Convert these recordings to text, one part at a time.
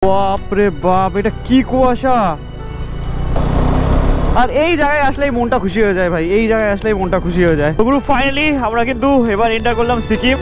বাপরে বাপ, এটা কি কুয়াশা! আর এই জায়গায় আসলেই মনটা খুশি হয়ে যায় ভাই, এই জায়গায় আসলেই মনটা খুশি হয়ে যায়। তো গ্রুপ ফাইনালি আমরা কিন্তু এবার এন্টার করলাম সিকিম।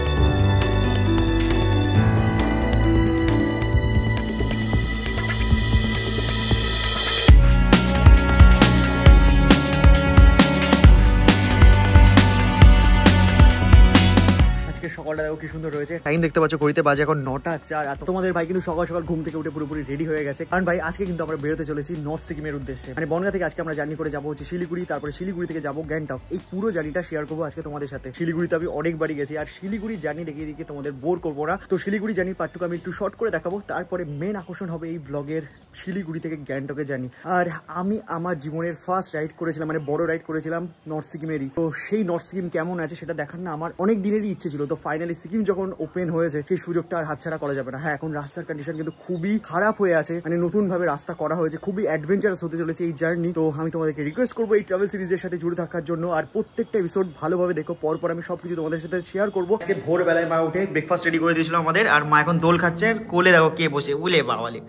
সকালটা দেখো কি সুন্দর রয়েছে, টাইম দেখতে পাচ্ছ ঘড়িতে বাজে এখন 9টা 4। আর তোমাদের ভাই কিন্তু সকাল সকাল ঘুম থেকে উঠে পুরোপুরি রেডি হয়ে গেছে, কারণ ভাই আজকে কিন্তু আমরা বেরোতে চলেছি নর্থ সিকিমের উদ্দেশ্যে। মানে বনগাঁ থেকে আজকে আমরা জার্নি করে যাবো হচ্ছে শিলিগুড়ি, তারপরে শিলিগুড়ি থেকে যাবো গ্যাংটক। এই পুরো জার্নিটা শেয়ার করবো আজকে তোমাদের সাথে। শিলিগুড়িতে আমি অনেকবারই গেছি, আর শিলিগুড়ির জার্নি দেখিয়ে দেখিয়ে তোমাদের বোর করবো না। তো শিলিগুড়ি জার্নি পার্টটুকু আমি একটু শর্ট করে দেখাবো, তারপরে মেন আকর্ষণ হবে এই ব্লগের শিলিগুড়ি থেকে গ্যাংটকের জার্নি। আর আমি আমার জীবনের ফার্স্ট রাইড করেছিলাম, মানে বড় রাইড করেছিলাম নর্থ সিকিমেরই। তো সেই নর্থ সিকিম কেমন আছে সেটা দেখার না আমার অনেক দিনেরই ইচ্ছে ছিল। তো ফাইনালি সিকিম যখন ওপেন হয়েছে, সেই সুযোগটা আর হাতছাড়া করা যাবে না। হ্যাঁ, এখন রাস্তার কন্ডিশন কিন্তু খুবই খারাপ হয়ে আছে, মানে নতুন ভাবে রাস্তা করা হয়েছে, খুবই অ্যাডভেঞ্চারাস হতে চলেছে এই জার্নি। তো আমি তোমাদেরকে রিকোয়েস্ট করবো এই ট্রাভেল সিরিজের সাথে জুড়ে থাকার জন্য, আর প্রত্যেকটা এপিসোড ভালোভাবে দেখো। পরপর আমি সবকিছু তোমাদের সাথে শেয়ার করবো। আজকে ভোরবেলায় মা উঠে ব্রেকফাস্ট রেডি করে দিয়েছিল আমাদের, আর মা এখন দোল খাচ্ছে। কোলে দেখো কে বসে, উলে বাবালে,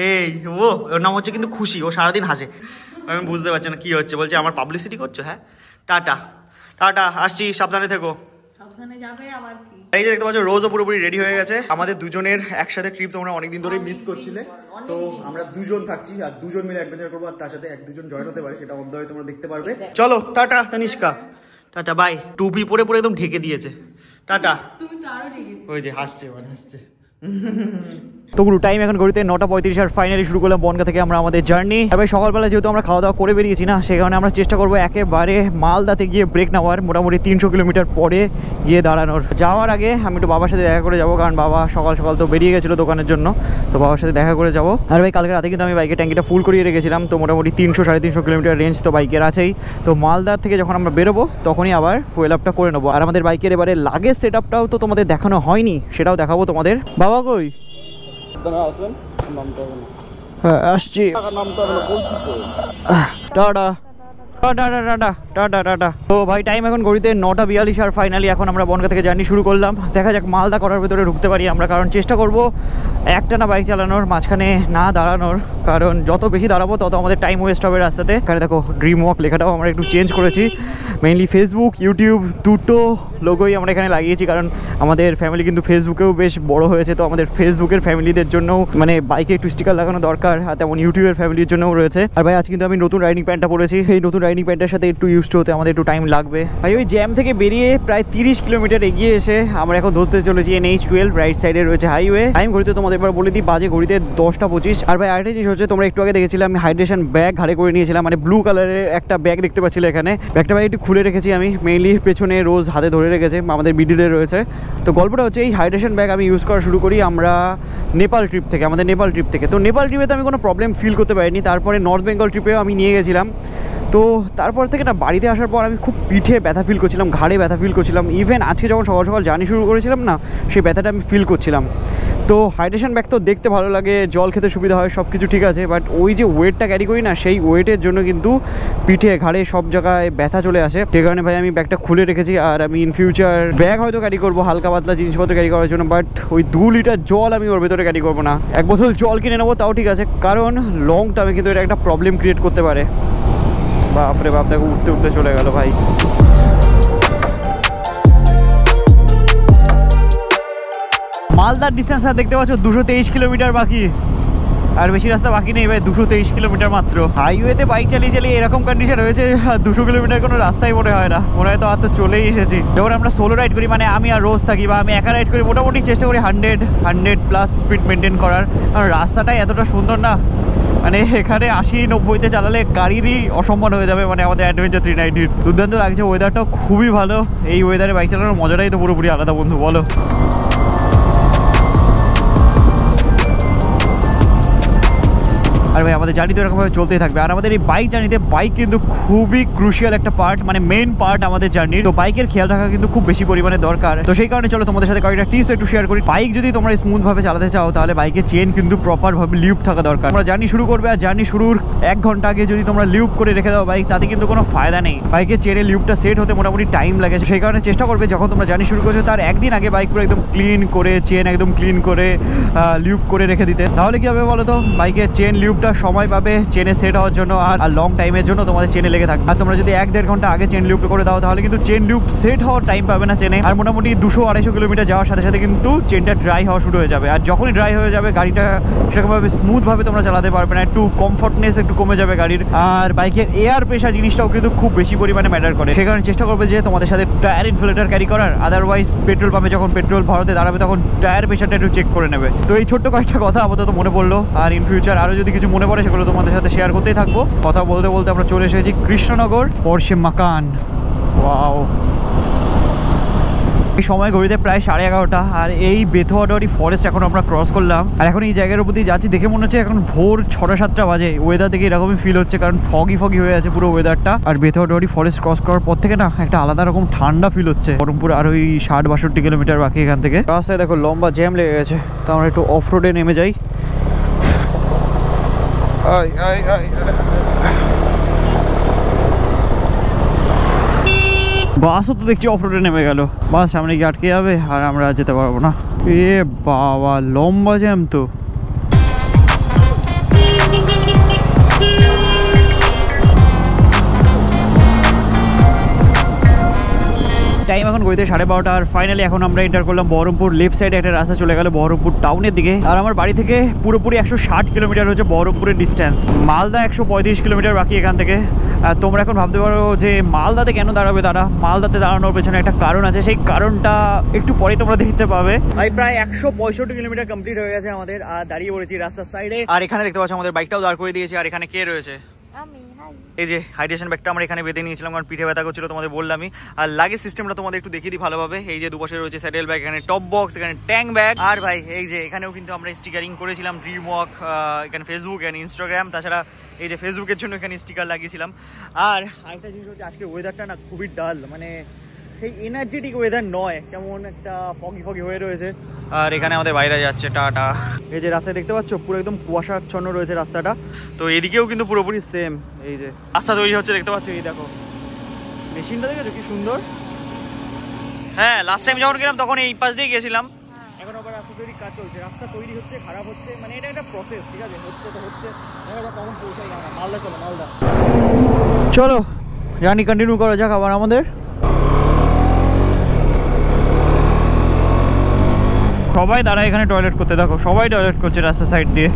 এই ওর নাম হচ্ছে কিন্তু খুশি। ও সারাদিন হাসে, আমি বুঝতে পারছি না কি হচ্ছে। বলছে আমার পাবলিসিটি করছো? হ্যাঁ, টাটা টাটা, আসছি, সাবধানে থেকো। এই যে দেখতে পাচ্ছ রোজও পুরোপুরি রেডি হয়ে গেছে। আমাদের দুজনের একসাথে ট্রিপ তোমরা অনেকদিন ধরেই মিস করছিলে। তো আমরা দুজন থাকছি আর দুজন মিলে অ্যাডভেঞ্চার করবো, আর তার সাথে এক দুজন জয়েন হতে পারে, সেটা অধ্যায় তোমরা দেখতে পারবে। চলো টাটা তনিষ্কা, টাটা বাই। টুপি পরে পরে একদম ঢেকে দিয়েছে, টাটা। ওই যে হাসছে, মানে হাসছে। তো গুরু টাইম এখন ঘড়িতে 9টা 35, আর ফাইনালি শুরু করলাম বনগাঁ থেকে আমরা আমাদের জার্নি। এবার সকালবেলা যেহেতু আমরা খাওয়া দাওয়া করে বেরিয়েছি না, সেই কারণে আমরা চেষ্টা করবো একেবারে মালদাতে গিয়ে ব্রেক নেওয়ার, মোটামুটি 300 কিলোমিটার পরে গিয়ে দাঁড়ানোর। যাওয়ার আগে আমি একটু বাবার সাথে দেখা করে যাবো, কারণ বাবা সকাল সকাল তো বেরিয়ে গেছিলো দোকানের জন্য। তো বাবার সাথে দেখা করে যাবো। আর ভাই কালকে রাতে কিন্তু আমি বাইকের ট্যাঙ্কিটা ফুল করিয়ে রেখেছিলাম, তো মোটামুটি 300-350 কিলোমিটার রেঞ্জ তো বাইকের আছেই। তো মালদার থেকে যখন আমরা বেরোবো তখনই আবার ফুয়েল আপটা করে নেবো। আর আমাদের বাইকের এবারে লাগেজ সেট আপটাও তো তোমাদের দেখানো হয়নি, সেটাও দেখাবো তোমাদের। বাবা কই? হ্যাঁ আসছি, tata tata tata tata tata. তো ভাই টাইম এখন ঘড়িতে 9টা 42, আর ফাইনালি এখন আমরা বনগাঁ থেকে জার্নি শুরু করলাম। দেখা যাক মালদা করার ভিতরে ঢুকতে পারি আমরা, কারণ চেষ্টা করব একটানা বাইক চালানোর, মাঝখানে না দাঁড়ানোর। কারণ যত বেশি দাঁড়াবো তত আমাদের টাইম ওয়েস্ট হবে রাস্তাতে। এখানে দেখো ড্রিম ওয়াক লেখাটাও আমরা একটু চেঞ্জ করেছি, মেইনলি ফেসবুক ইউটিউব দুটো লোগোই আমরা এখানে লাগিয়েছি, কারণ আমাদের ফ্যামিলি কিন্তু ফেসবুকেও বেশ বড় হয়েছে। তো আমাদের ফেসবুকের ফ্যামিলিদের জন্যও মানে বাইকে একটু স্টিকার লাগানো দরকার, আর তেমন ইউটিউবের ফ্যামিলির জন্যও রয়েছে। আর ভাই আজকে কিন্তু আমি নতুন রাইডিং প্যান্টটা পরেছি, এই নতুন রাইডিং প্যান্টের সাথে একটু ইউজ হতে আমাদের একটু টাইম লাগবে। ভাই ওই জ্যাম থেকে বেরিয়ে প্রায় 30 কিলোমিটার এগিয়ে এসে আমরা এখন ধরতে চলেছি NH12, রাইট সাইডে রয়েছে হাইওয়ে। টাইম ঘড়িতে তোমাদের এবার বলে দিই, বাজে ঘড়িতে 10টা 25। আর ভাই আরেকটা জিনিস হচ্ছে, তোমরা একটু আগে দেখেছিলাম আমি হাইড্রেশন ব্যাগ ঘাড়ে করে নিয়েছিলাম, মানে ব্লু কালারের একটা ব্যাগ দেখতে পাচ্ছিলে এখানে। ব্যাগটা ভাই একটু খুলে রেখেছি আমি, মেইনলি পেছনে রোজ হাতে ধরে রেখেছে, আমাদের মিডিলে রয়েছে। তো গল্পটা হচ্ছে এই হাইড্রেশন ব্যাগ আমি ইউজ করা শুরু করি আমরা নেপাল ট্রিপ থেকে, আমাদের নেপাল ট্রিপ থেকে। তো নেপাল ট্রিপে তো আমি কোনো প্রবলেম ফিল করতে পারিনি, তারপরে নর্থ বেঙ্গল ট্রিপেও আমি নিয়ে গেছিলাম। তো তারপর থেকে না বাড়িতে আসার পর আমি খুব পিঠে ব্যথা ফিল করছিলাম, ঘাড়ে ব্যথা ফিল করছিলাম। ইভেন আজকে যখন সকাল সকাল জার্নি শুরু করেছিলাম না, সেই ব্যথাটা আমি ফিল করছিলাম। তো হাইড্রেশন ব্যাগ তো দেখতে ভালো লাগে, জল খেতে সুবিধা হয়, সব কিছু ঠিক আছে, বাট ওই যে ওয়েটটা ক্যারি করি না, সেই ওয়েটের জন্য কিন্তু পিঠে ঘাড়ে সব জায়গায় ব্যথা চলে আসে। সেই কারণে ভাই আমি ব্যাগটা খুলে রেখেছি। আর আমি ইন ফিউচার ব্যাগ হয়তো ক্যারি করবো হালকা পাতলা জিনিসপত্র ক্যারি করার জন্য, বাট ওই 2 লিটার জল আমি ওর ভেতরে ক্যারি করবো না। 1 বোতল জল কিনে নেবো তাও ঠিক আছে, কারণ লং টার্মে কিন্তু এটা একটা প্রবলেম ক্রিয়েট করতে পারে। বাপরে বাপ, দেখো উঠতে উঠতে চলে গেল ভাই। মালদার ডিস্টেন্স দেখতে পাচ্ছ 223 কিলোমিটার বাকি, আর বেশি রাস্তা বাকি নেই ভাই, 223 কিলোমিটার মাত্র। হাইওয়েতে বাইক চালিয়ে চালিয়ে এরকম কন্ডিশন হয়েছে, 200 কিলোমিটার কোনো রাস্তাই মনে হয় না, মনে হয় তো আর তো চলেই এসেছি। যখন আমরা সোলো রাইড করি, মানে আমি আর রোজ থাকি বা আমি একা রাইড করি, মোটামুটি চেষ্টা করি 100+ স্পিড মেনটেন করার, কারণ রাস্তাটাই এতটা সুন্দর না, মানে এখানে 80-90-তে চালালে গাড়িরই অসম্মান হয়ে যাবে। মানে আমাদের অ্যাডভেঞ্চার 390 দুর্দান্ত লাগছে, ওয়েদারটাও খুবই ভালো। এই ওয়েদারে বাইক চালানোর মজাটাই তো পুরোপুরি আলাদা বন্ধু, বলো। আর আর ভাই আমাদের জার্নি তো এরকমভাবে চলতেই থাকবে। আর আমাদের এই বাইক জার্নিতে বাইক কিন্তু খুবই ক্রুশিয়াল একটা পার্ট, মানে মেন পার্ট আমাদের জার্নির। তো বাইকের খেয়াল রাখা কিন্তু খুব বেশি পরিমাণে দরকার। তো সেই কারণে চলো তোমাদের সাথে কয়েকটা টিপস একটু শেয়ার করি। বাইক যদি তোমরা স্মুথ ভাবে চালাতে চাও তাহলে বাইকের চেন কিন্তু প্রপার ভাবে লিউব থাকা দরকার। তোমরা জার্নি শুরু করবে আর জার্নি শুরুর 1 ঘন্টা আগে যদি তোমরা লিউব করে রেখে দাও বাইক, তাতে কিন্তু কোনো ফায়দা নেই। বাইকের চেনে লিউবটা সেট হতে মোটামুটি টাইম লাগে। সেই কারণে চেষ্টা করবে যখন তোমরা জার্নি শুরু করছো তার একদিন আগে বাইক পুরো একদম ক্লিন করে, চেন একদম ক্লিন করে লিউব করে রেখে দিতে। তাহলে কি হবে বলো তো, বাইকের চেন লিউবটা সময় পাবে চেনে সেট হওয়ার জন্য আর লং টাইমের জন্য তোমাদের চেনে লেগে থাকবে। আর তোমরা যদি 1-1.5 ঘন্টা আগে চেন লিউব করে দাও তাহলে কিন্তু চেন লিউব সেট হওয়ার টাইম পাবে না চেনে। আর মোটামুটি 200-250 কিলোমিটার যাওয়ার সাথে সাথে কিন্তু চেনটা ড্রাই হওয়া শুরু হয়ে যাবে। আর যখনই ড্রাই হয়ে যাবে গাড়িটা সেরকমভাবে স্মুথ ভাবে তোমরা চালাতে পারবে না, একটু কমফর্টনেস একটু কমে যাবে গাড়ির। আর বাইকের এয়ার প্রেশার জিনিসটাও কিন্তু খুব বেশি পরিমাণে ম্যাটার করে। সেই কারণে চেষ্টা করবে যে তোমাদের সাথে টায়ার ইনফ্লেটর ক্যারি করার। আদারওয়াইজ পেট্রোল পাম্পে যখন পেট্রোল ভরাতে দাঁড়াবে তখন টায়ার প্রেশারটা একটু চেক করে নেবে। তো এই ছোট্ট কয়েকটা কথা আপাতত মনে পড়লো। আর ইন ফিউচার আরও যদি কিছু মনে পড়ে সেগুলো তোমাদের সাথে শেয়ার করতেই থাকবো। কথা বলতে বলতে আমরা চলে এসেছি কৃষ্ণনগর পরশে মাকান। ওয়াও, এই সময় ঘড়িতে প্রায় 11:30 আর এই বেথুয়াডারি ফরেস্ট এখন আমরা ক্রস করলাম। আর এখন এই জায়গার উপর দিয়ে যাচ্ছি, দেখে মনে হচ্ছে এখন ভোর 6-7টা বাজে। ওয়েদার দেখে এরকমই ফিল হচ্ছে, কারণ ফগি হয়ে আছে পুরো ওয়েদারটা। আর বেথুয়াডারি ফরেস্ট ক্রস করার পর থেকে না একটা আলাদা রকম ঠান্ডা ফিল হচ্ছে। বহরমপুর আর ওই 60-62 কিলোমিটার বাকি এখান থেকে। রাস্তায় দেখো লম্বা জ্যাম লেগে গেছে, তো আমরা একটু অফ রোডে নেমে যাই। বাসও তো দেখছি অফ রোডে নেমে গেল। বাস সামনে গিয়ে আটকে যাবে আর আমরা যেতে পারবো না। এ বাবা, লম্বা জ্যাম তো। টাইম এখন ঘড়িতে 12:30 আর ফাইনালি এখন আমরা এন্টার করলাম বহরমপুর। লেফট সাইডে একটা রাস্তা চলে গেল বহরমপুর টাউনের দিকে। আর আমার বাড়ি থেকে পুরোপুরি 160 কিলোমিটার হচ্ছে বহরমপুরের ডিস্টেন্স। মালদা 135 কিলোমিটার বাকি এখান থেকে। তোমরা এখন ভাবতে পারো যে মালদাতে কেন দাঁড়াবে তারা। মালদাতে দাঁড়ানোর পেছনে একটা কারণ আছে, সেই কারণটা একটু পরে তোমরা দেখতে পাবে। ভাই প্রায় 165 কিলোমিটার কমপ্লিট হয়ে গেছে আমাদের, আর দাঁড়িয়ে পড়েছি রাস্তার সাইডে। আর এখানে দেখতে পাচ্ছ আমাদের বাইকটাও দাঁড় করে দিয়েছি। আর এখানে কে রয়েছে? এই যে হাইড্রেশন ব্যাগটা আমরা এখানে বেঁধে নিয়েছিলাম, কারণ পিঠে ব্যথা করছিল তোমাদের বললামই। আর লাগেজ সিস্টেমটা তোমাদের একটু দেখিয়ে দিই ভালোভাবে। এই যে দুপাশে রয়েছে স্যাডেল ব্যাগ, এখানে টপ বক্স, এখানে ট্যাঙ্ক ব্যাগ। আর ভাই এই যে এখানেও কিন্তু আমরা স্টিকারিং করেছিলাম ড্রিম ওয়াক, এখানে ফেসবুক এন্ড ইনস্টাগ্রাম। তাছাড়া এই যে ফেসবুকের জন্য এখানে স্টিকার লাগিয়েছিলাম। আর আরেকটা জিনিস হচ্ছে আজকে ওয়েদারটা না খুবই ডাল, মানে সেই এনার্জেটিক ওয়েদার নয়, কেমন একটা ফগি হয়ে রয়েছে। আর এখানে আমাদের বাইরে যাচ্ছে টাটা। এই যে রাস্তায় দেখতে পাচ্ছ পুরো একদম কুয়াশাচ্ছন্ন রয়েছে রাস্তাটা। তো এদিকেও কিন্তু পুরোপুরি সেম। এই যে রাস্তা তৈরি হচ্ছে দেখতে পাচ্ছ, এই দেখো মেশিনটা দেখেছো কি সুন্দর। হ্যাঁ, লাস্ট টাইম যখন গেলাম তখন এই পাশ দিয়ে গেছিলাম। এখন আবার রাস্তা তৈরির কাজ চলছে, রাস্তা তৈরি হচ্ছে, খারাপ হচ্ছে, মানে এটা একটা প্রসেস। ঠিক আছে, হচ্ছে তো হচ্ছে, কখন পৌঁছাই আমরা। মালদা চলো, মালদা চলো, জার্নি কন্টিনিউ করা যাক আবার আমাদের। সবাই দাঁড়ায় এখানে টয়লেট করতে, দেখো সবাই টয়লেট করছে রাস্তার সাইড দিয়ে।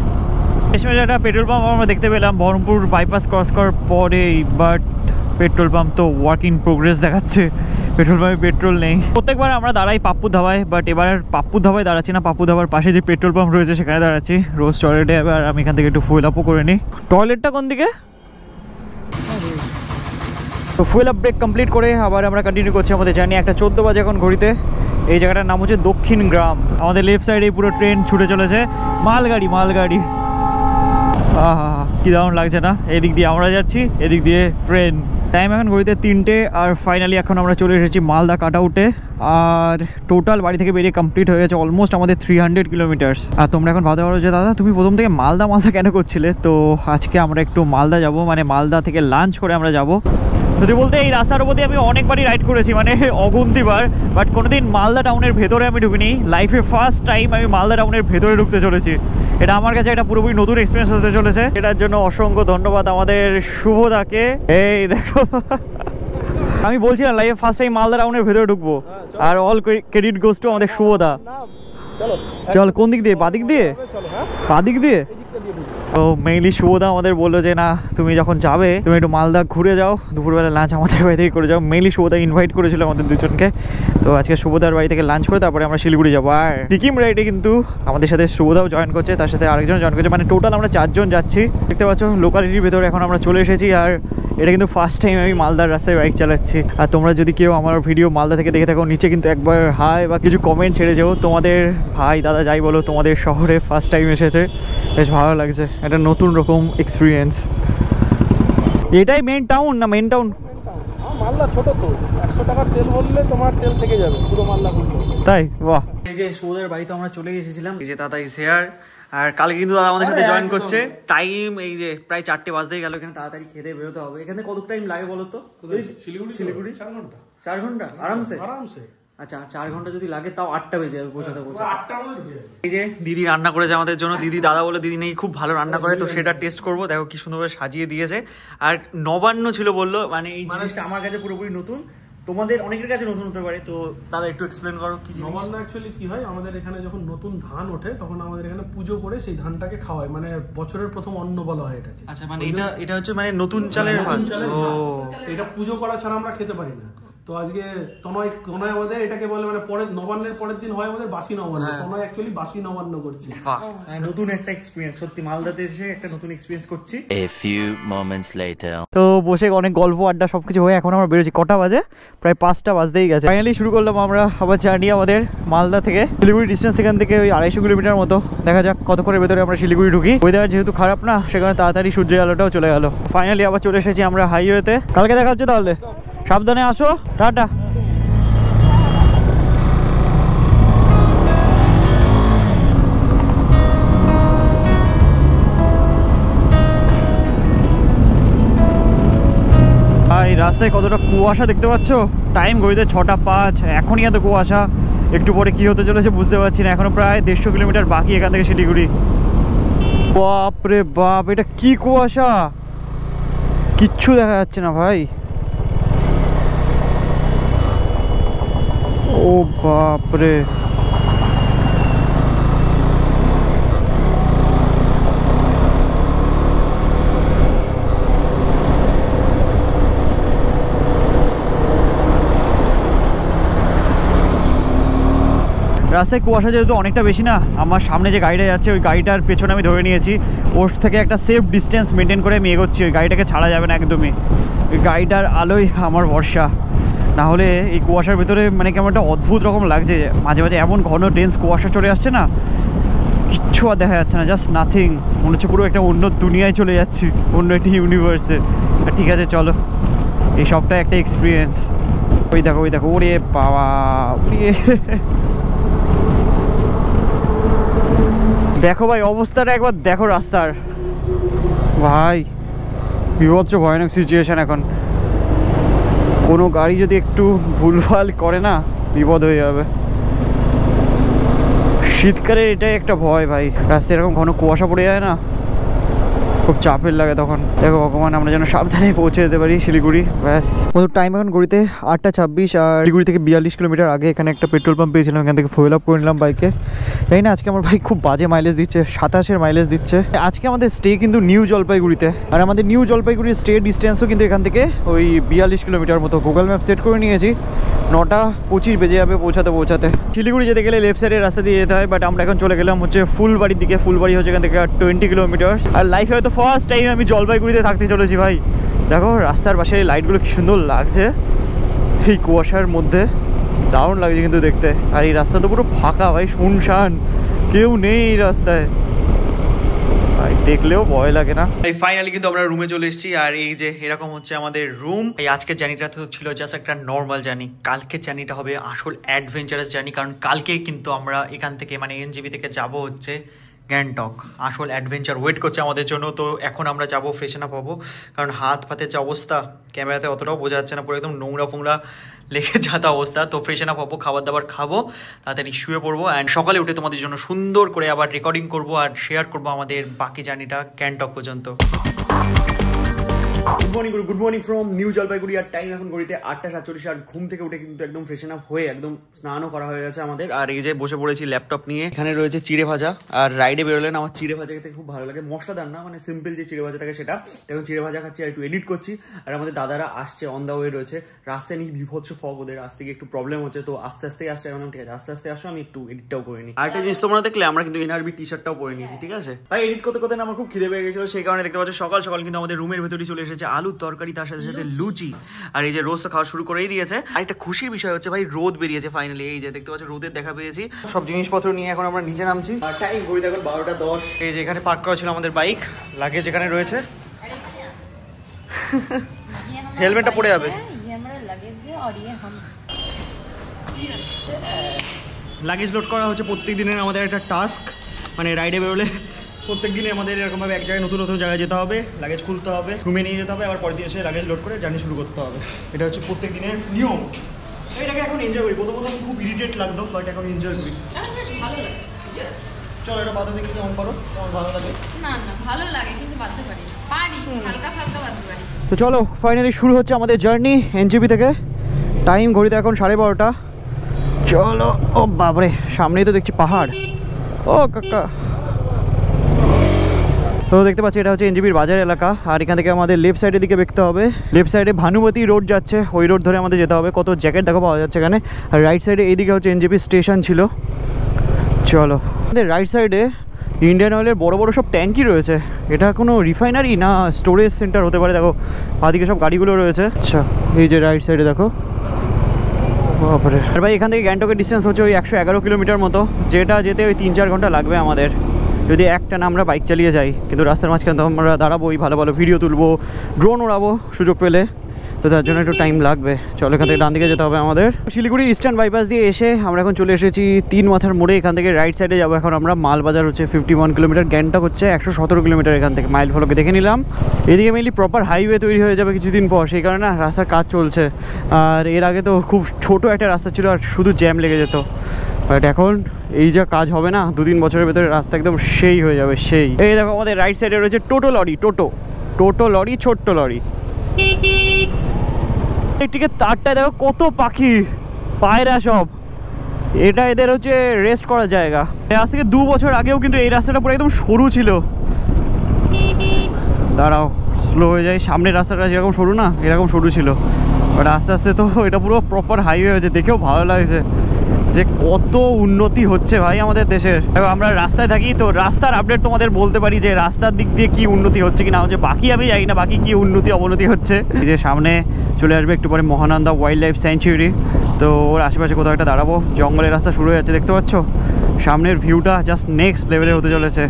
শেষমেশ একটা পেট্রোল পাম্প আমরা দেখতে পেলাম বহরমপুর বাইপাস ক্রস করার পরেই, বাট পেট্রোল পাম্প তো ওয়ার্ক ইন প্রোগ্রেস দেখাচ্ছে। পেট্রোল পাম্পে পেট্রোল নেই। প্রত্যেকবার আমরা দাঁড়াই পাপ্পু ধাবায়, বাট এবার পাপ্পু ধাবায় দাঁড়াচ্ছি না, পাপ্পু ধাবার পাশে যে পেট্রোল পাম্প রয়েছে সেখানে দাঁড়াচ্ছি। রোজ টয়লেটে এবার আমি এখান থেকে একটু ফুয়েল আপও করে নিই। টয়লেটটা কোন দিকে? তো ফুয়েল আপ ব্রেক কমপ্লিট করে আবার আমরা কন্টিনিউ করছি আমাদের জার্নি। একটা 14 বাজে এখন ঘড়িতে। এই জায়গাটার নাম হচ্ছে দক্ষিণ গ্রাম। আমাদের লেফট সাইডে পুরো ট্রেন ছুটে চলেছে, মালগাড়ি। আহা, কি দারুণ লাগছে না। এদিক দিয়ে আমরা যাচ্ছি, এদিক দিয়ে ট্রেন। টাইম এখন ঘড়িতে 3টে। আর ফাইনালি এখন আমরা চলে এসেছি মালদা কাট আউটে। আর টোটাল বাড়ি থেকে বেরিয়ে কমপ্লিট হয়ে গেছে অলমোস্ট আমাদের 300 কিলোমিটার্স। আর তোমরা এখন ভাবতে পারো যে দাদা তুমি প্রথম থেকে মালদা কেন করছিলে। তো আজকে আমরা একটু মালদা যাব, মানে মালদা থেকে লাঞ্চ করে আমরা যাব। যদি বলতে এই রাস্তার উপর দিয়ে আমি অনেকবারই রাইড করেছি, মানে অগুন্তিবার, বাট কোনোদিন মালদা টাউনের ভেতরে আমি ঢুকিনি। লাইফে ফার্স্ট টাইম আমি মালদা টাউনের ভেতরে ঢুকতে চলেছি। এটা আমার কাছে একটা পুরোপুরি নতুন এক্সপিরিয়েন্স হতে চলেছে। এটার জন্য অসংখ্য ধন্যবাদ আমাদের শুভদাকে। এই দেখো, আমি বলছি না লাইফে ফার্স্ট টাইম মালদা টাউনের ভেতরে ঢুকবো, আর অল ক্রেডিট গোস টু আমাদের শুভদা। চল, কোন দিক দিয়ে? বাদিক দিয়ে? বাদিক দিয়ে? তো মেইনলি শুভদা আমাদের বললো যে না, তুমি যখন যাবে তুমি একটু মালদা ঘুরে যাও, দুপুরবেলা লাঞ্চ আমাদের বাড়ি থেকে করে যাও। মেইনলি শুভদা ইনভাইট করেছিল আমাদের দুজনকে। তো আজকে শুভদার বাড়ি থেকে লাঞ্চ করে তারপরে আমরা শিলিগুড়ি যাবো। আর সিকিম রাইডে কিন্তু আমাদের সাথে শুভদাও জয়েন করছে, তার সাথে আরেকজন জয়েন করছে, মানে টোটাল আমরা 4 জন যাচ্ছি। দেখতে পাচ্ছ লোকালিটির ভেতরে এখন আমরা চলে এসেছি। আর এটা কিন্তু ফার্স্ট টাইম আমি মালদার রাস্তায় বাইক চালাচ্ছি। আর তোমরা যদি কেউ আমার ভিডিও মালদা থেকে দেখে থাকো, নিচে কিন্তু একবার হাই বা কিছু কমেন্ট ছেড়ে যাও। তোমাদের ভাই দাদা যাই বলো, তোমাদের শহরে ফার্স্ট টাইম এসেছে, বেশ ভালো লাগছে। একটা নতুন রকম এক্সপিরিয়েন্স। এটাই মেন টাউন না? মেন টাউন মালদা ছোট তো, 100 টাকার তেল ভরলে তোমার তেল থেকে যাবে পুরো মালদা ঘুরলে। তাই? বাহ। এই যে সৌদের বাড়িতে আমরা চলে এসেছিলাম, এই যে দাদা ইজ হেয়ার। আর কালকে কিন্তু দাদা আমাদের সাথে জয়েন করছে। টাইম এই যে প্রায় 4টে বাজতেই গেল, এখানে তাড়াতাড়ি খেতে বেরোতে হবে। এখানে কত টাইম লাগে বলো তো? শিলিগুড়ি 4 ঘন্টা। 4 ঘন্টা আরামসে? আচ্ছা 4 ঘন্টা যদি লাগে তাও 8টা বেজে যাবে পৌঁছাতে। এই যে দিদি রান্না করেছে আমাদের জন্য। দিদি, দাদা বলে দিদি নেই খুব ভালো রান্না করে, তো সেটা টেস্ট করবো। দেখো কি সুন্দরভাবে সাজিয়ে দিয়েছে। আর নবান্ন ছিল বললো, মানে এই জিনিসটা আমার কাছে পুরোপুরি নতুন, তোমাদের অনেকের কাছে নতুন হতে পারে। তো দাদা একটু এক্সপ্লেন করো কি জিনিস। নবান্ন অ্যাকচুয়ালি কি হয়, আমাদের এখানে যখন নতুন ধান ওঠে তখন আমাদের এখানে পুজো করে সেই ধানটাকে খাওয়ায়, মানে বছরের প্রথম অন্ন বলা হয় এটাকে। আচ্ছা, মানে এটা হচ্ছে মানে নতুন চালের ভাত। ও, এটা পুজো করা ছাড়া আমরা খেতে পারি না। তো আজকে তনয় আমাদের এটাকে বলে, মানে পরের নবান্নের পরের দিন হয় আমাদের বাসি নবান্ন। তনয় অ্যাকচুয়ালি বাসি নবান্ন করছে। নতুন একটা এক্সপেরিয়েন্স, সত্যি মালদাতে এসে একটা নতুন এক্সপেরিয়েন্স করছি। A few moments later. তো বসে অনেক গল্প আড্ডা সবকিছু হয়ে এখন আমরা বেরোচ্ছি। কটা বাজে? প্রায় 5টা বাজতেই গেছে। ফাইনালি শুরু করলাম আমরা আবার জার্নি আমাদের মালদা থেকে। শিলিগুড়ি ডিস্টেন্স এখান থেকে ওই 250 কিলোমিটার মতো। দেখা যাক কতক্ষণের ভেতরে আমরা শিলিগুড়ি ঢুকি। ওয়েদার যেহেতু খারাপ না, সেখানে তাড়াতাড়ি সূর্যের আলোটাও চলে গেল। ফাইনালি আবার চলে এসেছি আমরা হাইওয়েতে। কালকে দেখা হচ্ছে তাহলে, সাবধানে আসো, টাটা। রাস্তায় কতটা কুয়াশা দেখতে পাচ্ছ। টাইম ঘড়িতে 6টা 5, এখনই এত কুয়াশা। একটু পরে কি হতে চলেছে বুঝতে পারছি না। এখনো প্রায় 150 কিলোমিটার বাকি এখান থেকে শিলিগুড়ি। বাপরে বাপ, এটা কি কুয়াশা, কিচ্ছু দেখা যাচ্ছে না ভাই। ও বাপরে, রাস্তায় কুয়াশা যেহেতু অনেকটা বেশি না, আমার সামনে যে গাড়িটা যাচ্ছে ওই গাড়িটার পেছনে আমি ধরে নিয়েছি। ওর থেকে একটা সেফ ডিস্টেন্স মেনটেন করে আমি এগোচ্ছি। ওই গাড়িটাকে ছাড়া যাবে না একদমই। ওই গাড়িটার আলোই আমার ভরসা, না হলে এই কুয়াশার ভেতরে মানে কেমন একটা অদ্ভুত রকম লাগছে। মাঝে মাঝে এমন ঘন ডেন্স কুয়াশা চলে আসছে না, কিচ্ছু আর দেখা যাচ্ছে না, জাস্ট নাথিং। মনে হচ্ছে পুরো একটা অন্য দুনিয়ায় চলে যাচ্ছি, অন্য একটি ইউনিভার্সে। ঠিক আছে চলো, এই সবটা একটা এক্সপিরিয়েন্স। ওই দেখো ওরে বাবা, দেখো ভাই অবস্থাটা একবার দেখো রাস্তার। ভাই বিভৎস ভয়ানক সিচুয়েশন এখন। কোনো গাড়ি যদি একটু ভুলভাল করে না, বিপদ হয়ে যাবে। শীতকালের এটাই একটা ভয় ভাই, রাস্তায় এরকম ঘন কুয়াশা পড়ে যায় না, খুব চাপের লাগে তখন। দেখো ভগবান আমরা যেন সাবধানে পৌঁছে যেতে পারি শিলিগুড়ি। ব্যাস, মতো টাইম এখন ঘড়িতে 8টা 26। আর শিলিগুড়ি থেকে 42 কিলোমিটার আগে এখানে একটা পেট্রোল পাম্প পেয়েছিলাম, এখান থেকে ফুয়েল আপ করে নিলাম বাইকে। তাই না, আজকে আমার বাইক খুব বাজে মাইলেজ দিচ্ছে, 27-এর মাইলেজ দিচ্ছে। আজকে আমাদের স্টে কিন্তু নিউ জলপাইগুড়িতে, আর আমাদের নিউ জলপাইগুড়ির স্টে ডিস্টেন্সও কিন্তু এখান থেকে ওই 42 কিলোমিটার মতো। গুগল ম্যাপ সেট করে নিয়েছি, 9টা 25 বেজে যাবে পৌঁছাতে। শিলিগুড়ি যেতে গেলে লেফট সাইডের রাস্তা দিয়ে যেতে হয়, বাট আমরা এখন চলে গেলাম হচ্ছে ফুলবাড়ির দিকে। ফুলবাড়ি হচ্ছে এখান থেকে 20 কিলোমিটার। আর লাইফে হয়তো ফার্স্ট টাইম আমি জলপাইগুড়িতে থাকতে চলেছি ভাই। দেখো রাস্তার পাশে লাইটগুলো কি সুন্দর লাগছে এই কুয়াশার মধ্যে, দারুণ লাগছে কিন্তু দেখতে। আর এই রাস্তা তো পুরো ফাঁকা ভাই, শুনশান, কেউ নেই এই রাস্তায় ভাই, দেখলেও ভয় লাগে না। এই ফাইনালি কিন্তু আমরা রুমে চলে এসেছি। আর এই যে এরকম হচ্ছে আমাদের রুম। এই আজকের জার্নিটা তো ছিল জাস্ট একটা নর্মাল জার্নি, কালকের জার্নিটা হবে আসল অ্যাডভেঞ্চারাস জার্নি। কারণ কালকে কিন্তু আমরা এখান থেকে মানে এনজেপি থেকে যাব হচ্ছে গ্যাংটক। আসল অ্যাডভেঞ্চার ওয়েট করছে আমাদের জন্য। তো এখন আমরা যাবো, ফ্রেশন আপ হবো, কারণ হাত পাতের যে অবস্থা ক্যামেরাতে অতটাও বোঝা যাচ্ছে না, পুরো একদম নোংরা ফোংরা লেগে যাতা অবস্থা। তো ফ্রেশন আপ হবো, খাবার দাবার খাবো, তাড়াতাড়ি শুয়ে পড়বো, অ্যান্ড সকালে উঠে তোমাদের জন্য সুন্দর করে আবার রেকর্ডিং করবো আর শেয়ার করবো আমাদের বাকি জার্নিটা গ্যাংটক পর্যন্ত। Good morning from New Jalpaiguri. আর টাইম এখন ঘড়িতে 8টা 47। আর ঘুম থেকে উঠে কিন্তু একদম ফ্রেশন আপ হয়ে একদম স্নানও করা হয়ে গেছে আমাদের। আর এই যে বসে পড়েছি ল্যাপটপ নিয়ে। এখানে রয়েছে চিড়ে ভাজা, আর রাইডে বেরোলেন আমার চিড়ে ভাজা খেতে খুব ভালো লাগে, মশলাদার না, মানে সিম্পল যে চিড়ে ভাজা থাকে সেটা। এখন চিড়ে ভাজা খাচ্ছি আর একটু এডিট করছি। আর আমাদের দাদারা আসছে, অন দা ওয়ে রয়েছে। রাস্তায় নিয়ে বিভৎস ফগ, ওদের আসতে গিয়ে একটু প্রবলেম হচ্ছে, তো আস্তে আস্তে আসছে। এখন ঠিক আছে, আস্তে আস্তে আসো, আমি একটু এডিটটাও করে নিই। আর একটা জিনিস তোমরা দেখলে, আমরা কিন্তু এনআরবি টি শার্টটাও পরে নিয়েছি, ঠিক আছে ভাই। এডিট করতে করতে আমার খুব খিদে পেয়ে গেছিল, সেই কারণে দেখতে পাচ্ছ সকাল সকাল কিন্তু আমাদের রুমের ভেতরে চলে এসেছি। এসেছে আলুর তরকারি, তার সাথে সাথে লুচি, আর এই যে রোজ তো খাওয়া শুরু করেই দিয়েছে। আর একটা খুশির বিষয় হচ্ছে ভাই রোদ বেরিয়েছে ফাইনালি, এই যে দেখতে পাচ্ছ রোদের দেখা পেয়েছি। সব জিনিসপত্র নিয়ে এখন আমরা নিচে নামছি। আর টাইম ঘড়িতে এখন 12:10। এই যে এখানে পার্ক করা ছিল আমাদের বাইক, লাগেজ এখানে রয়েছে। হেলমেটটা পড়ে যাবে। লাগেজ লোড করা হচ্ছে প্রত্যেক দিনের আমাদের একটা টাস্ক, মানে রাইডে বেরোলে প্রত্যেক দিনে আমাদের এরকমভাবে এক জায়গায় নতুন নতুন জায়গায় যেতে হবে, লাগেজ খুলতে হবে, রুমে নিয়ে যেতে হবে, আবার পরের দিন এসে লাগেজ লোড করে জার্নি শুরু করতে হবে। এটা হচ্ছে প্রত্যেক দিনের নিয়ম। এটাকে এখন এনজয় করি। প্রথম খুব ইরিটেট লাগতো, বাট এখন এনজয় করি। ভালো লাগে। চলো এটা বাধা দেখি কেমন পারো, তোমার ভালো লাগে? না না ভালো লাগে কিন্তু বাঁধতে পারি, হালকা হালকা বাঁধতে পারি। তো চলো ফাইনালি শুরু হচ্ছে আমাদের জার্নি এনজেপি থেকে। টাইম ঘড়িতে এখন 12:30। চলো। ও বাবারে, সামনেই তো দেখছি পাহাড়। ও কাকা, তো দেখতে পাচ্ছি এটা হচ্ছে এনজেপির বাজার এলাকা। আর এখান থেকে আমাদের লেফট সাইডের দিকে দেখতে হবে। লেফট সাইডে ভানুমতি রোড যাচ্ছে, ওই রোড ধরে আমাদের যেতে হবে। কত জ্যাকেট দেখো পাওয়া যাচ্ছে এখানে। আর রাইট সাইডে এইদিকে হচ্ছে এনজেপি স্টেশন ছিল। চলো, আমাদের রাইট সাইডে ইন্ডিয়ান অয়েলের বড় বড় সব ট্যাঙ্কি রয়েছে। এটা কোনো রিফাইনারি না স্টোরেজ সেন্টার হতে পারে। দেখো বাদিকে সব গাড়িগুলো রয়েছে। আচ্ছা, এই যে রাইট সাইডে দেখো। বাপরে। আর ভাই এখান থেকে গ্যাংটকের ডিস্টেন্স হচ্ছে ওই 111 কিলোমিটার মতো, যেটা যেতে ওই 3-4 ঘন্টা লাগবে আমাদের যদি একটা না আমরা বাইক চালিয়ে যাই। কিন্তু রাস্তার মাঝখানে তো আমরা দাঁড়াবো, ওই ভালো ভালো ভিডিও তুলবো, ড্রোন ওড়াবো সুযোগ পেলে, তো তার জন্য একটু টাইম লাগবে। চলো এখান থেকে ডান দিকে যেতে হবে আমাদের। শিলিগুড়ির ইস্টার্ন বাইপাস দিয়ে এসে আমরা এখন চলে এসেছি 3 মাথার মোড়ে। এখান থেকে রাইট সাইডে যাবো এখন আমরা। মালবাজার হচ্ছে 51 কিলোমিটার, গ্যাংটক হচ্ছে 117 কিলোমিটার। এখান থেকে মাইল ফলকে দেখে নিলাম। এদিকে মেনলি প্রপার হাইওয়ে তৈরি হয়ে যাবে কিছুদিন পর, সেই কারণে রাস্তার কাজ চলছে। আর এর আগে তো খুব ছোট একটা রাস্তা ছিল আর শুধু জ্যাম লেগে যেত। বাট এখন এই যা কাজ হবে না, 2-3 বছরের ভেতরে রাস্তা একদম সেই হয়ে যাবে, সেই। এই দেখো আমাদের রাইট সাইডে রয়েছে টোটো লরি, টোটো লরি, ছোট্ট লরি। ইলেকট্রিকের তারটায় দেখো কত পাখি, পায়রা সব। এটা এদের হচ্ছে রেস্ট করার জায়গা। আজ থেকে 2 বছর আগেও কিন্তু এই রাস্তাটা পুরো একদম সরু ছিল। দাঁড়াও, স্লো হয়ে যায়। সামনের রাস্তাটা যেরকম সরু না, এরকম সরু ছিল। বাট আস্তে আস্তে তো এটা পুরো প্রপার হাইওয়ে হয়েছে। দেখেও ভালো লাগছে যে কত উন্নতি হচ্ছে ভাই আমাদের দেশের। আমরা রাস্তায় থাকি তো রাস্তার আপডেট তোমাদের বলতে পারি যে রাস্তার দিক দিয়ে কি উন্নতি হচ্ছে কি না হচ্ছে। বাকি আমি জানি না বাকি কি উন্নতি অবনতি হচ্ছে। এই যে সামনে চলে আসবে একটু পরে মহানন্দা ওয়াইল্ড লাইফ স্যাংচুয়ারি, তো ওর আশেপাশে কোথাও একটা দাঁড়াবো। জঙ্গলের রাস্তা শুরু হয়ে যাচ্ছে, দেখতে পাচ্ছ। সামনের ভিউটা জাস্ট নেক্সট লেভেলের হতে চলেছে।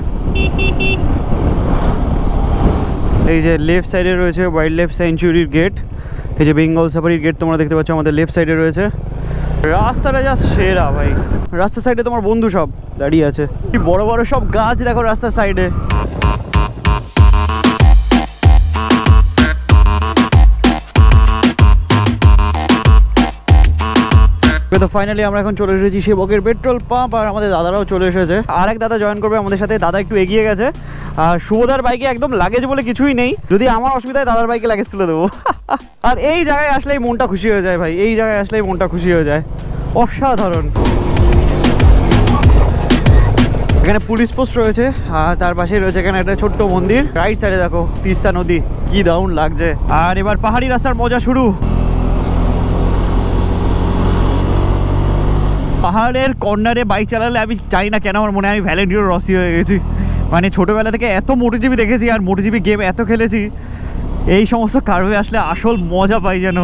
এই যে লেফট সাইডে রয়েছে ওয়াইল্ড লাইফ স্যাংচুয়ারির গেট। এই যে বেঙ্গল সাফারির গেট তোমরা দেখতে পাচ্ছ আমাদের লেফট সাইডে রয়েছে। রাস্তাটা জাস্ট সেরা ভাই। রাস্তার সাইডে তোমার বন্ধু সব দাঁড়িয়ে আছে, কি বড় বড় সব গাছ দেখো রাস্তার সাইডে। তো ফাইনালি আমরা এখন চলে এসেছি সেবকের পেট্রোল পাম্প। আর আমাদের দাদারাও চলে এসেছে। আর এক দাদা জয়েন করবে আমাদের সাথে। দাদা একটু এগিয়ে গেছে। আর শুভদার বাইকে একদম লাগেজ বলে কিছুই নেই, যদি আমার অসুবিধায় দাদার বাইকে লাগেজ তুলে দেবো। আর এই জায়গায় আসলেই মনটা খুশি হয়ে যায় ভাই, এই জায়গায় আসলেই মনটা খুশি হয়ে যায়। অসাধারণ। এখানে পুলিশ পোস্ট রয়েছে আর তার পাশে রয়েছে এখানে একটা ছোট্ট মন্দির। রাইট সাইডে দেখো তিস্তা নদী, কি দারুণ লাগছে। আর এবার পাহাড়ি রাস্তার মজা শুরু। পাহাড়ের কর্নারে বাইক চালালে আমি জানি না কেন আমার মনে হয় আমি ভ্যালেন্টিনোর রসি হয়ে গেছি। মানে ছোটোবেলা থেকে এত মোটোজিবি দেখেছি আর মোটোজিবি গেম এত খেলেছি, এই সমস্ত কার্ভে আসলে আসল মজা পাই যেন।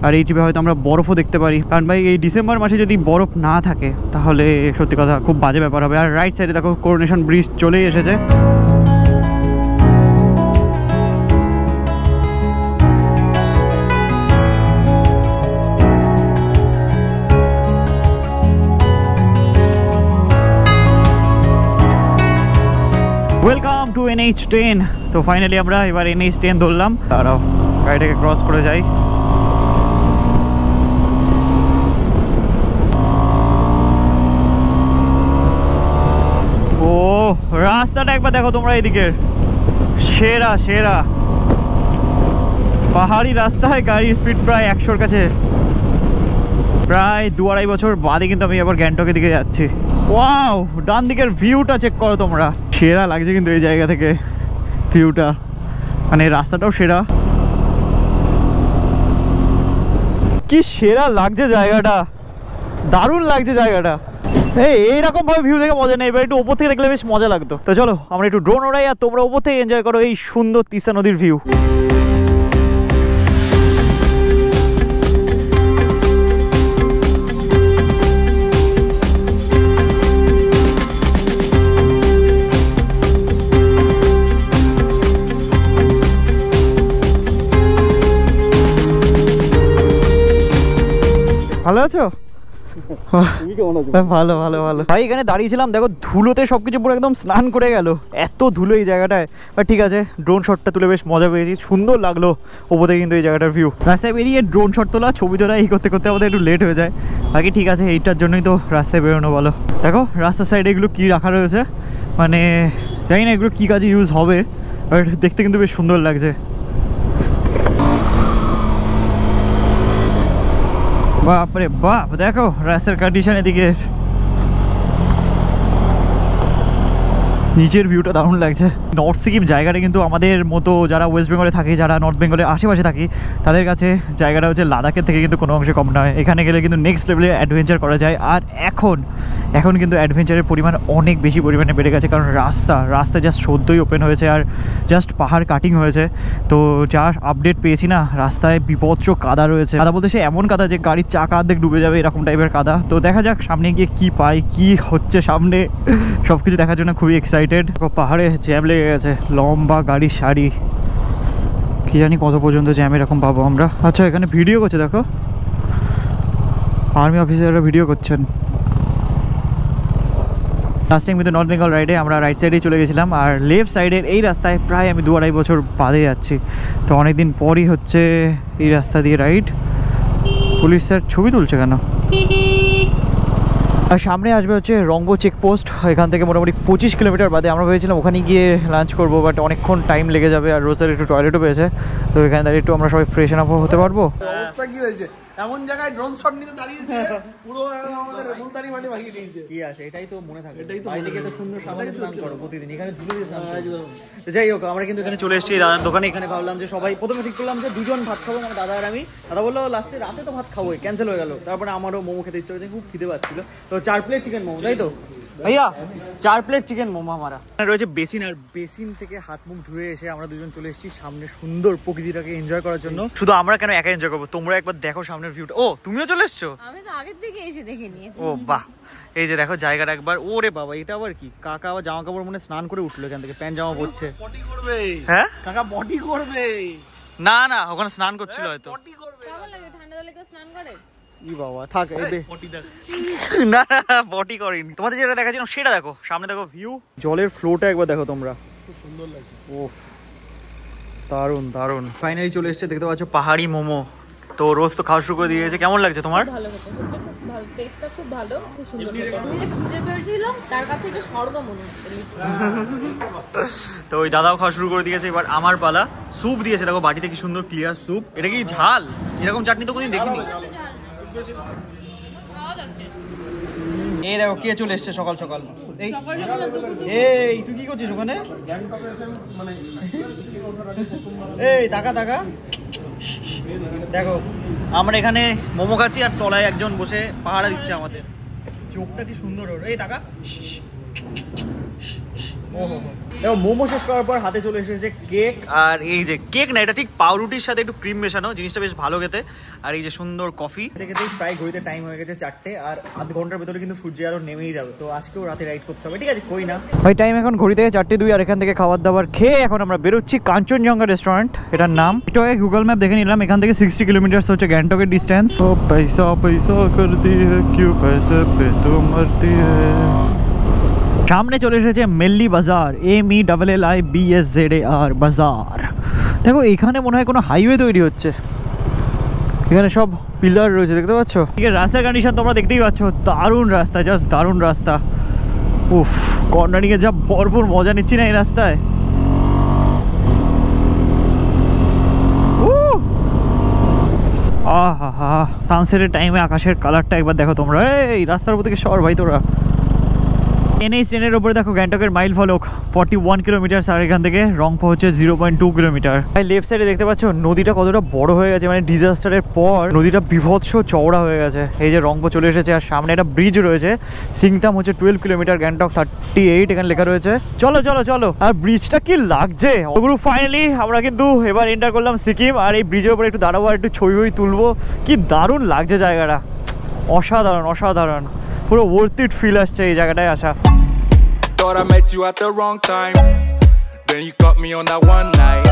আর এই ট্রিপে হয়তো আমরা বরফও দেখতে পারি, কারণ ভাই এই ডিসেম্বর মাসে যদি বরফ না থাকে তাহলে সত্যি কথা খুব বাজে ব্যাপার হবে। আর রাইট সাইডে দেখো করোনেশন ব্রিজ চলেই এসেছে। Welcome to NH10। তো ফাইনালি আমরা এবার NH10 ধরলাম। দাঁড়াও গাড়িটাকে ক্রস করে যাই। ও রাস্তাটা একবার দেখো তোমরা, এদিকে সেরা সেরা পাহাড়ি রাস্তায় গাড়ির স্পিড প্রায় 100-র কাছে। প্রায় 2-2.5 বছর বাদে কিন্তু আমি আবার গ্যাংটকের দিকে যাচ্ছি। ওয়াও, ডান দিকের ভিউটা চেক করো তোমরা, সেরা লাগছে কিন্তু এই জায়গা থেকে ভিউটা। মানে রাস্তাটাও সেরা, কি সেরা লাগছে জায়গাটা, দারুণ লাগছে জায়গাটা। এইরকম ভাবে ভিউ দেখে মজা নেই, এবার একটু ওপর থেকে দেখলে বেশ মজা লাগতো। তো চলো আমরা একটু ড্রোন ওড়াই আর তোমরা ওপর থেকে এনজয় করো এই সুন্দর তিস্তা নদীর ভিউ। ভালো আছো? ভালো ভালো ভালো ভাই। এখানে দাঁড়িয়েছিলাম, দেখো ধুলোতে সবকিছু পুরো একদম স্নান করে গেল, এত ধুলো এই জায়গাটায়। বাট ঠিক আছে, ড্রোন শটটা তুলে বেশ মজা পেয়েছি, সুন্দর লাগলো ওপরে কিন্তু এই জায়গাটার ভিউ। রাস্তায় বেরিয়ে ড্রোন শট তোলা, ছবি তোলা এই করতে করতে আমাদের একটু লেট হয়ে যায়। বাকি ঠিক আছে, এইটার জন্যই তো রাস্তায় বেরোনো। বলো দেখো রাস্তার সাইডে এগুলো কি রাখা রয়েছে, মানে জানি না এগুলো কি কাজে ইউজ হবে, বাট দেখতে কিন্তু বেশ সুন্দর লাগছে। বাপরে বাপ, দেখো রাস্তার কন্ডিশন, এদিকে নিচের ভিউটা দারুণ লাগছে। নর্থ সিকিম জায়গাটা কিন্তু আমাদের মতো যারা ওয়েস্ট বেঙ্গলে থাকে, যারা নর্থ বেঙ্গলের আশেপাশে থাকি, তাদের কাছে জায়গাটা হচ্ছে লাদাখের থেকে কিন্তু কোনো অংশে কম নয়। এখানে গেলে কিন্তু নেক্সট লেভেলের অ্যাডভেঞ্চার করা যায়। আর এখন কিন্তু অ্যাডভেঞ্চারের পরিমাণ অনেক বেশি পরিমাণে বেড়ে গেছে, কারণ রাস্তা জাস্ট সদ্যই ওপেন হয়েছে আর জাস্ট পাহাড় কাটিং হয়েছে। তো যা আপডেট পেয়েছি না, রাস্তায় বিভৎস কাদা রয়েছে। কাদা বলতে সে এমন কাদা যে গাড়ির চাকা অর্ধেক ডুবে যাবে, এরকম টাইপের কাদা। তো দেখা যাক সামনে গিয়ে কি পাই, কি হচ্ছে সামনে, সব কিছু দেখার জন্য খুবই এক্সাইটেড। পাহাড়ে জ্যাম লেগে গেছে, লম্বা গাড়ির সারি, কি জানি কত পর্যন্ত জ্যাম এরকম পাবো আমরা। আচ্ছা এখানে ভিডিও করছে, দেখো আর্মি অফিসাররা ভিডিও করছেন। লাস্ট টাইম কিন্তু নর্থ বেঙ্গল রাইডে আমরা রাইট সাইডেই চলে গেছিলাম, আর লেফট সাইডের এই রাস্তায় প্রায় আমি 2-2.5 বছর বাদে যাচ্ছি। তো অনেকদিন পরই হচ্ছে এই রাস্তা দিয়ে রাইড। পুলিশ স্যার ছবি তুলছে কেন? আর সামনে আসবে হচ্ছে রংবো চেকপোস্ট, এখান থেকে মোটামুটি 25 কিলোমিটার বাদে। আমরা ভেবেছিলাম ওখানে গিয়ে লাঞ্চ করবো, বাট অনেকক্ষণ টাইম লেগে যাবে, আর রোজের একটু টয়লেটও পেয়েছে। তো এখানে দাঁড়িয়ে একটু আমরা সবাই ফ্রেশন আপ হতে পারবো। অবস্থা কি হয়েছে, এমন জায়গায় ড্রোন শট নিতে দাঁড়িয়েছে, পুরো আমাদের মুলতানি মাটি ভাঙিয়ে দিয়েছে। কি আছে, এটাই তো মনে থাকে, এটাই তো বাইরে গিয়ে তো সুন্দর সাবানে স্নান করো প্রতিদিন, এখানে ধুলো দিয়ে স্নান করো। যাই হোক, আমরা কিন্তু এখানে চলে এসেছি দাদার দোকানে। এখানে ভাবলাম যে সবাই প্রথমে ঠিক করলাম যে 2 জন ভাত খাবো, মানে দাদা আর আমি। দাদা বললো লাস্টে রাতে তো ভাত খাবোই, ক্যান্সেল হয়ে গেল। তারপরে আমারও মোমো খেতে ইচ্ছে হয়েছে, খুব খিদে পাচ্ছিল। তো 4 প্লেট চিকেন মোমো, তাই তো ভাইয়া? 4 প্লেট চিকেন মোমো আমারা। রয়েছে বেসিন, আর বেসিন থেকে হাত মুখ ধুয়ে এসে আমরা 2 জন চলে এসেছি সামনে সুন্দর প্রকৃতিটাকে এনজয় করার জন্য। শুধু আমরা কেন একা এনজয় করবো, তোমরা একবার দেখো সামনের ভিউটা। ও তুমিও চলে এসছো? আমি তো আগের থেকে এসে দেখে নিয়েছি। ও বাহ, এই যে দেখো জায়গাটা একবার। ওরে বাবা, এটা আবার কি? কাকা আবার জামা কাপড় মনে স্নান করে উঠলো এখান থেকে, প্যান্ট জামা পরছে। পটি করবে? হ্যাঁ কাকা পটি করবে? না না, ওখানে স্নান করছিল হয়তো। পটি করবে? কেমন লাগে ঠান্ডা জলে কেউ স্নান করে? ই বাবা থাক, পটি দেখ। না না বটি করেনি। তোমাদের যেটা দেখাচ্ছিলাম সেটা দেখো, সামনে দেখো ভিউ, জলের ফ্লোটা একবার দেখো তোমরা, খুব সুন্দর লাগছে। ওফ দারুন দারুন। ফাইনালি চলে এসেছে, দেখতে পাচ্ছ পাহাড়ি মোমো। তো রোজ তো খাওয়া শুরু করে দিয়েছে, কেমন লাগছে তোমার? ভালো খেতে, সত্যি খুব ভালো, টেস্টটা খুব ভালো, খুব সুন্দর খেতে। আমি যে খুঁজে পেয়েছিলাম তার কাছে এটা স্বর্গ মনে হচ্ছে। তো ওই দাদাও খাওয়া শুরু করে দিয়েছে, এবার আমার পালা। স্যুপ দিয়েছে দেখো বাটিতে, কি সুন্দর ক্লিয়ার স্যুপ। এটা কি ঝাল? এরকম চাটনি তো কোনোদিন দেখিনি। এই দেখো কে চলে এসছে সকাল সকাল। এই তুই কি করছিস ওখানে? এই টাকা টাকা দেখো, আমরা এখানে মোমো খাচ্ছি আর তলায় একজন বসে পাহারা দিচ্ছে আমাদের। চোখটা কি সুন্দর ওর। এই টাকা দেখো, মোমো শেষ করার পর হাতে চলে এসেছে কেক। আর এই যে কেক না, এটা ঠিক পাউরুটির সাথে একটু ক্রিম মেশানো, জিনিসটা বেশ ভালো খেতে। আর এই যে সুন্দর কফি। খেতে প্রায় ঘড়িতে টাইম হয়ে গেছে 4টে, আর আধ ঘন্টার ভেতরে কিন্তু সূর্য আরো নেমেই যাবে। তো আজকেও রাতে রাইড করতে হবে, ঠিক আছে? কই না ভাই, টাইম এখন ঘড়ি থেকে 4:02, আর এখান থেকে খাবার দাবার খেয়ে এখন আমরা বেরোচ্ছি কাঞ্চনজঙ্ঘা রেস্টুরেন্ট, এটার নাম। এটা গুগল ম্যাপ দেখে নিলাম, এখান থেকে 60 কিলোমিটার হচ্ছে গ্যাংটকের ডিস্টেন্স। তো পয়সা পয়সা করতি হ্যায় কিউ পয়সা পে তো মরতি হ্যায়। সামনে চলে এসেছে মেল্লি বাজার, MELLIBAZAR বাজার। দেখো এখানে মনে হয় কোনো হাইওয়ে তৈরি হচ্ছে, এখানে সব পিলার রয়েছে দেখতে পাচ্ছ। ঠিক আছে, রাস্তার কন্ডিশন তোমরা দেখতেই পাচ্ছ, দারুণ রাস্তা, জাস্ট দারুণ রাস্তা। উফ, কর্নারিংয়ে যা ভরপুর মজা নিচ্ছি না এই রাস্তায়। আহা, সানসেটের টাইমে আকাশের কালারটা একবার দেখো তোমরা। এই রাস্তার উপর থেকে সর ভাই তোরা। NH10 এর উপরে দেখো গ্যাংটকের মাইল ফলক 41 কিলোমিটার, আর এখান থেকে রংপো হচ্ছে 0.2 কিলোমিটার। ভাই লেফট সাইডে দেখতে পাচ্ছ নদীটা কতটা বড় হয়ে গেছে, মানে ডিজাস্টারের পর নদীটা বিভৎস চওড়া হয়ে গেছে। এই যে রংপো চলে এসেছে, আর সামনে একটা ব্রিজ রয়েছে। সিংতাম হচ্ছে 12 কিলোমিটার, গ্যাংটক 38 এখানে লেখা রয়েছে। চলো চলো চলো, আর ব্রিজটা কি লাগছে ওগুলো। ফাইনালি আমরা কিন্তু এবার এন্টার করলাম সিকিম, আর এই ব্রিজের উপরে একটু দাঁড়াবো, আর একটু ছবি তুলবো। কি দারুণ লাগছে জায়গাটা, অসাধারণ অসাধারণ, পুরো ওয়ার্থ ইট ফিল আসছে এই জায়গাটায় আসা। Thought I met you at the wrong time. Then you caught me on that one night.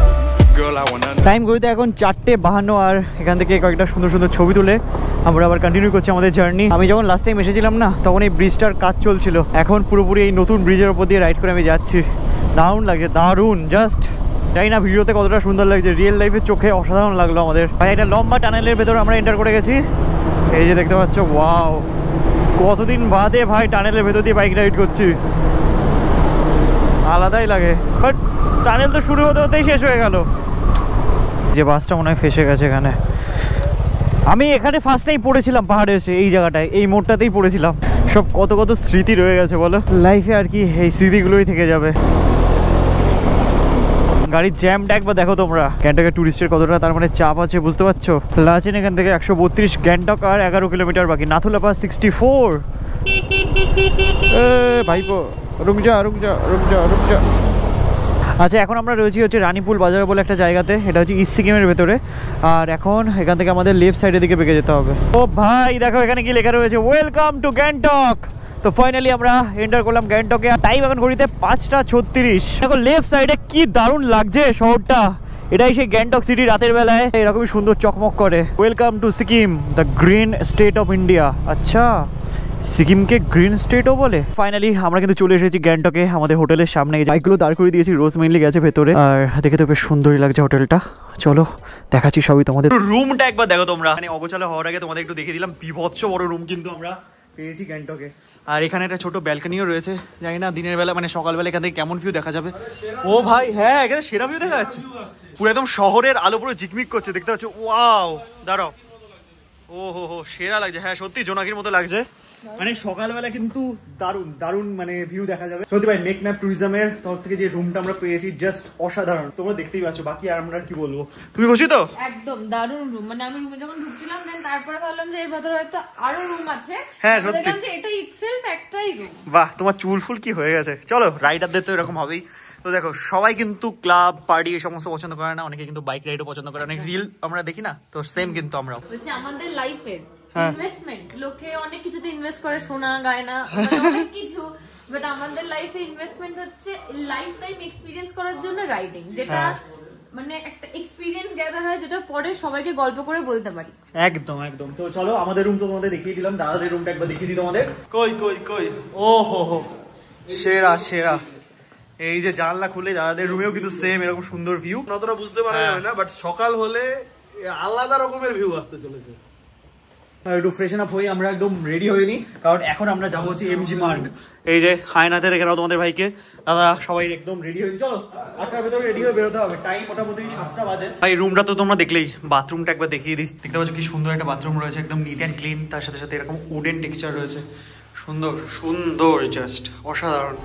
Girl, I wanna know. Time ঘড়িতে এখন 4:52, আর এখান থেকে কয়েকটা সুন্দর সুন্দর ছবি তুলে আমরা আবার কন্টিনিউ করছি আমাদের জার্নি। আমি যখন লাস্ট টাইম এসেছিলাম না, তখন এই ব্রিজটার কাজ চলছিল। এখন পুরোপুরি এই নতুন ব্রিজের উপর দিয়ে রাইড করে আমি যাচ্ছি। দারুণ লাগছে, দারুণ। জাস্ট জানি না ভিডিওতে কতটা সুন্দর লাগছে, রিয়েল লাইফের চোখে অসাধারণ লাগলো আমাদের। ভাই একটা লম্বা টানেলের ভেতরে আমরা এন্টার করে গেছি। এই যে দেখতে পাচ্ছ, ওয়াও, কতদিন বাদে ভাই টানেলের ভেতর দিয়ে বাইক রাইড করছি, আলাদাই লাগে। বাট টানেল তো শুরু হতে হতেই শেষ হয়ে গেল। যে বাসটা মনে হয় ফেসে গেছে এখানে। আমি এখানে ফার্স্ট টাইম পড়েছিলাম পাহাড়ে এসে, এই জায়গাটায়, এই মোড়টাতেই পড়েছিলাম। সব কত কত স্মৃতি রয়ে গেছে বলো লাইফে, আর কি এই স্মৃতিগুলোই থেকে যাবে। গাড়ির জ্যামটা একবার দেখো তোমরা, গ্যাংটকের টুরিস্টের কতটা তার মানে চাপ আছে বুঝতে পারছো। লাচেন এখান থেকে 132, গ্যাংটক আর 11 কিলোমিটার বাকি। নাথুলা পাস 64। ভাইপো রুক যা রুক যা রুক যা রুক যা। আচ্ছা, এখন আমরা রয়েছি হচ্ছে রানীপুল বাজার বলে একটা জায়গাতে, এটা হচ্ছে ইস্ট সিকিমের ভেতরে। আর এখন এখান থেকে আমাদের লেফট সাইডের দিকে বেঁকে যেতে হবে। ও ভাই দেখো এখানে কি লেখা রয়েছে, ওয়েলকাম টু গ্যাংটক। তো ফাইনালি আমরা এন্টার করলাম গ্যাংটকে। টাইম এখন ঘড়িতে 5:36। দেখো লেফট সাইডে কি দারুণ লাগছে শহরটা। এটাই সেই গ্যাংটক সিটি রাতের বেলায় এরকমই সুন্দর চকমক করে। Welcome to Sikkim, the green state of India. আচ্ছা, সিকিমকে গ্রিন স্টেটও বলে। ফাইনালি আমরা কিন্তু চলে এসেছি গ্যাংটকে, আমাদের হোটেলের সামনে। এই বাইকগুলো দাঁড় করে দিয়েছি, রোজ মেইনলি গেছে ভেতরে, আর দেখে তো বেশ সুন্দরই লাগছে হোটেলটা। চলো দেখাচ্ছি সবই তোমাদের। রুমটা একবার দেখো তোমরা, মানে অগোছালো হওয়ার আগে তোমাদের একটু দেখিয়ে দিলাম। বিভৎস বড় রুম কিন্তু আমরা পেয়েছি গ্যাংটকে। আর এখানে একটা ছোট ব্যালকনিও রয়েছে, জানি না দিনের বেলা মানে সকালবেলা এখান থেকে কেমন ভিউ দেখা যাবে। ও ভাই হ্যাঁ, এখানে সেরা ভিউ দেখা যাচ্ছে, পুরো একদম শহরের আলো পুরো ঝিকমিক করছে, দেখতে পাচ্ছ। ওয়াও, দাঁড়াও, ও হো হো, সেরা লাগছে। হ্যাঁ সত্যি জোনাকির মতো লাগছে, মানে সকালবেলা কিন্তু দারুণ দারুণ মানে ভিউ দেখা যাবে সত্যি ভাই। মেক ম্যাপ ট্যুরিজমের তরফ থেকে যে রুমটা আমরা পেয়েছি জাস্ট অসাধারণ, তোমরা দেখতেই পাচ্ছ। বাকি আর আমরা কি বলবো, তুমি খুশি তো? একদম দারুণ রুম। মানে আমি রুমে যখন ঢুকছিলাম দেন তারপরে ভাবলাম যে এর ভেতরে হয়তো আরো রুম আছে। হ্যাঁ সত্যি, দেখলাম যে এটা ইটসেলফ একটাই রুম। বাহ, তোমার চুল ফুল কি হয়ে গেছে। চলো, রাইডারদের তো এরকম হবেই। তো দেখো সবাই কিন্তু ক্লাব পার্টি এই সমস্ত পছন্দ করে না, অনেকে কিন্তু বাইক রাইডও পছন্দ করে, অনেক রিল আমরা দেখি না, তো সেম কিন্তু আমরাও বলছি আমাদের লাইফের ইনভেস্টমেন্ট। লোকে অনেক কিছুতে ইনভেস্ট করে, সোনা গয়না অনেক কিছু, বাট আমাদের লাইফে ইনভেস্টমেন্ট হচ্ছে লাইফ টাইম এক্সপিরিয়েন্স করার জন্য রাইডিং, যেটা মানে একটা এক্সপিরিয়েন্স গ্যাদার হয়, যেটা পরে সবাইকে গল্প করে বলতে পারি। একদম একদম। তো চলো, আমাদের রুম তো তোমাদের দেখিয়ে দিলাম, দাদাদের রুমটা একবার দেখিয়ে দিই তোমাদের। কই কই কই, ও হো হো, সেরা সেরা। এই যে জানলা খুলে দাদাদের রুমেও কিন্তু সেম এরকম সুন্দর ভিউ। অতটা বুঝতে পারা যাবে না, বাট সকাল হলে আলাদা রকমের ভিউ আসতে চলেছে। একটু ফ্রেশন আপ হয়ে আমরা একদম রেডি হয়ে নি, কারণ এখন আমরা যাবো হচ্ছে এমজি মার্গ। এই যে হায়নাতে দেখে নাও তোমাদের ভাইকে, দাদা সবাই একদম রেডি হয়ে চলো 8টার ভেতরে রেডি হয়ে বেরোতে হবে। টাইম মোটামুটি 7টা বাজে। ভাই রুমটা তো তোমরা দেখলেই, বাথরুমটা একবার দেখিয়ে দিই। দেখতে পাচ্ছ কি সুন্দর একটা বাথরুম রয়েছে, একদম নিট অ্যান্ড ক্লিন, তার সাথে সাথে এরকম উডেন টেক্সচার রয়েছে, সুন্দর সুন্দর, জাস্ট অসাধারণ।